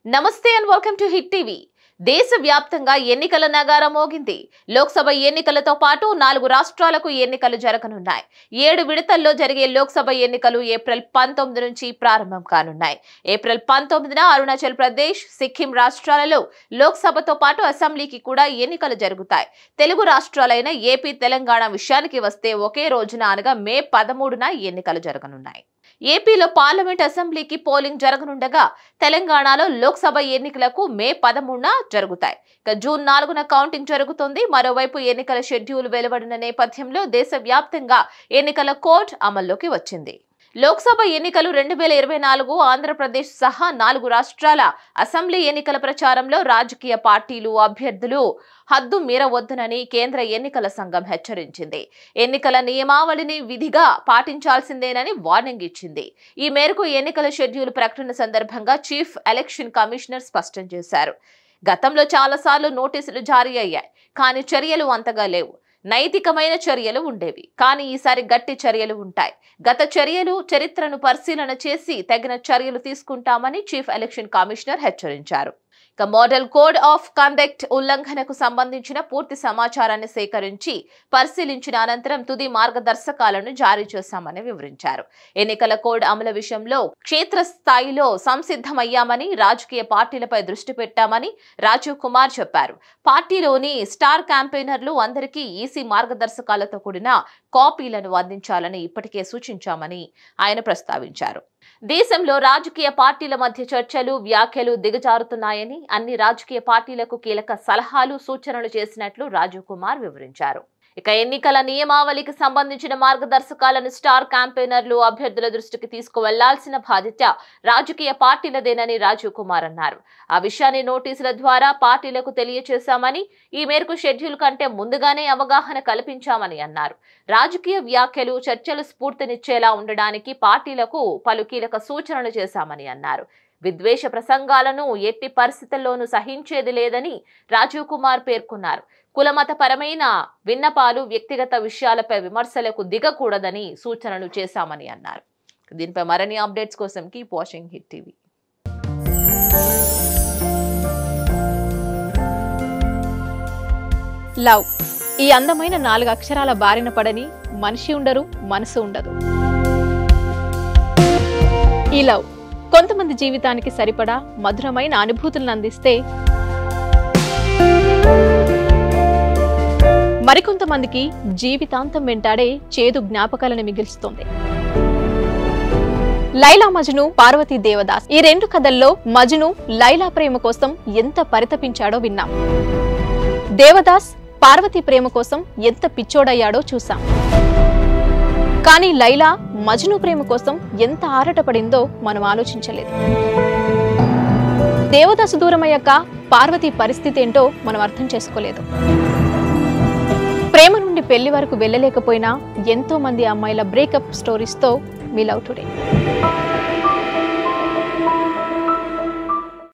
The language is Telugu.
నమస్తే and welcome to hit TV. దేశవ్యాప్తంగా ఎన్నికల నగారా మోగింది. లోక్సభ ఎన్నికలతో పాటు 4 రాష్ట్రాలకు ఎన్నికలు జరగనున్నాయి. 7 విడతల్లో జరిగే లోక్సభ ఎన్నికలు ఏప్రిల్ 19 నుంచి ప్రారంభం కానున్నాయి. ఏప్రిల్ 19న అరుణాచల్ ప్రదేశ్, సిక్కిం రాష్ట్రాలలో లోక్సభతో పాటు అసెంబ్లీకి కూడా ఎన్నికలు జరుగుతాయి. తెలుగు రాష్ట్రాలైన ఏపీ, తెలంగాణ విషయానికి వస్తే ఒకే రోజున అనగా మే 13న ఎన్నికలు జరగనున్నాయి. ఏపీలో పార్లమెంట్, అసెంబ్లీకి పోలింగ్ జరగనుండగా తెలంగాణలో లోక్సభ ఎన్నికలకు మే 13న జరుగుతాయి. జూన్ 4న కౌంటింగ్ జరుగుతుంది. మరోవైపు ఎన్నికల షెడ్యూల్ వెలువడిన నేపథ్యంలో దేశవ్యాప్తంగా ఎన్నికల కోడ్ అమల్లోకి వచ్చింది. లోక్సభ ఎన్నికలు 2024 ఆంధ్రప్రదేశ్ సహా 4 రాష్ట్రాల అసెంబ్లీ ఎన్నికల ప్రచారంలో రాజకీయ పార్టీలు, అభ్యర్థులు హద్దు మీరవద్దునని కేంద్ర ఎన్నికల సంఘం హెచ్చరించింది. ఎన్నికల నియమావళిని విధిగా పాటించాల్సిందేనని వార్నింగ్ ఇచ్చింది. ఈ మేరకు ఎన్నికల షెడ్యూల్ ప్రకటన సందర్భంగా చీఫ్ ఎలక్షన్ కమిషనర్ స్పష్టం చేశారు. గతంలో చాలాసార్లు నోటీసులు జారీ అయ్యాయి, కానీ చర్యలు అంతగా లేవు. నైతికమైన చర్యలు ఉండేవి, కానీ ఈసారి గట్టి చర్యలు ఉంటాయి. గత చరిత్రను పరిశీలన చేసి తగిన చర్యలు తీసుకుంటామని చీఫ్ ఎలక్షన్ కమిషనర్ హెచ్చరించారు. మోడల్ కోడ్ ఆఫ్ కండక్ట్ ఉల్లంఘనకు సంబంధించిన పూర్తి సమాచారాన్ని సేకరించి పరిశీలించిన అనంతరం తుది మార్గదర్శకాలను జారీ చేశామని వివరించారు. ఎన్నికల కోడ్ అమలు విషయంలో క్షేత్రస్థాయిలో సంసిద్ధమయ్యామని, రాజకీయ పార్టీలపై దృష్టి పెట్టామని రాజీవ్ కుమార్ చెప్పారు. పార్టీలోని స్టార్ క్యాంపెయినర్లు అందరికీ ఈసీ మార్గదర్శకాలతో కూడిన కాపీలను అందించాలని ఇప్పటికే సూచించామని ఆయన ప్రస్తావించారు. దేశంలో రాజకీయ పార్టీల మధ్య చర్చలు, వ్యాఖ్యలు దిగజారుతున్నాయని, అన్ని రాజకీయ పార్టీలకు కీలక సలహాలు, సూచనలు చేసినట్లు రాజీవ్ కుమార్ వివరించారు. ఎన్నికల నియమావళికి సంబంధించిన మార్గదర్శకాలను స్టార్ క్యాంపెయినర్లు, అభ్యర్థుల దృష్టికి తీసుకువెళ్లాల్సిన బాధ్యత రాజకీయ పార్టీలదేనని రాజీవ్ కుమార్ అన్నారు. ఆ విషయాన్ని నోటీసుల ద్వారా పార్టీలకు తెలియచేశామని, ఈ మేరకు షెడ్యూల్ కంటే ముందుగానే అవగాహన కల్పించామని అన్నారు. రాజకీయ వ్యాఖ్యలు, చర్చలు స్ఫూర్తినిచ్చేలా ఉండడానికి పార్టీలకు పలు కీలక సూచనలు చేశామని అన్నారు. విద్వేష ప్రసంగాలను ఎట్టి పరిస్థితుల్లోనూ సహించేది లేదని రాజీవ్ కుమార్ పేర్కొన్నారు. కులమతపరమైన విన్నపాలు, వ్యక్తిగత విషయాలపై విమర్శలకు దిగకూడదని సూచనలు చేశామని అన్నారు. దీనిపై మరిన్ని అప్డేట్స్ కోసం keep watching hit TV. Love, ఈ అందమైన 4 అక్షరాల బారిన పడని మనిషి ఉండరు, మనసు ఉండదు. ఈ లవ్ కొంతమంది జీవితానికి సరిపడా మధురమైన అనుభూతులను అందిస్తే, మరికొంతమందికి జీవితాంతం వెంటాడే చేదు జ్ఞాపకాలను మిగిల్స్తుంది. లైలా మజ్ను, పార్వతీ దేవదాస్, ఈ 2 కథల్లో మజ్ను లైలా ప్రేమ కోసం ఎంత పరితపించాడో విన్నాం. దేవదాస్ పార్వతీ ప్రేమ కోసం ఎంత పిచ్చోడయ్యాడో చూసాం. కానీ లైలా మజ్ను ప్రేమ కోసం ఎంత ఆరాటపడిందో మనం ఆలోచించలేదు. దేవదాసు దూరమయ్యాక పార్వతీ పరిస్థితి ఏంటో మనం అర్థం చేసుకోలేదు. ప్రేమ నుండి పెళ్లి వరకు వెళ్ళలేకపోయినా ఎంతో మంది అమ్మాయిల బ్రేకప్ స్టోరీస్తో మీ లవ్ టుడే.